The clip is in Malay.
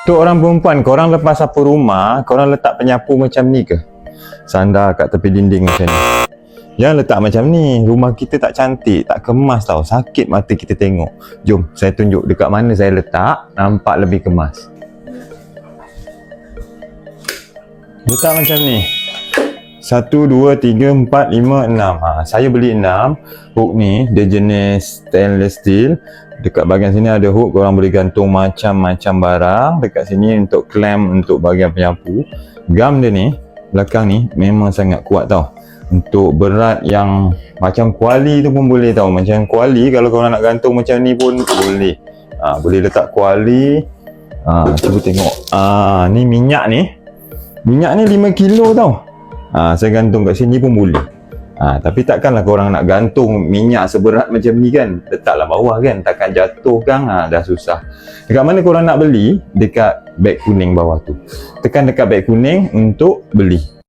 Untuk orang perempuan, korang lepas sapu rumah, korang letak penyapu macam ni ke? Sandar kat tepi dinding macam ni. Jangan letak macam ni. Rumah kita tak cantik, tak kemas tau. Sakit mata kita tengok. Jom, saya tunjuk dekat mana saya letak, nampak lebih kemas. Letak macam ni. 1, 2, 3, 4, 5, 6. Saya beli 6. Hook ni, dia jenis stainless steel. Dekat bahagian sini ada hook, korang boleh gantung macam-macam barang. Dekat sini untuk clamp, untuk bahagian penyapu. Gam dia ni, belakang ni memang sangat kuat tau. Untuk berat yang macam kuali tu pun boleh tau. Macam kuali kalau korang nak gantung macam ni pun boleh. Boleh letak kuali. Cuba tengok. Ni minyak ni. Minyak ni 5 kilo tau. Saya gantung kat sini pun boleh. Tapi takkanlah korang nak gantung minyak seberat macam ni kan. Letaklah bawah kan. Takkan jatuh kan. Dah susah. Dekat mana korang nak beli? Dekat beg kuning bawah tu. Tekan dekat beg kuning untuk beli.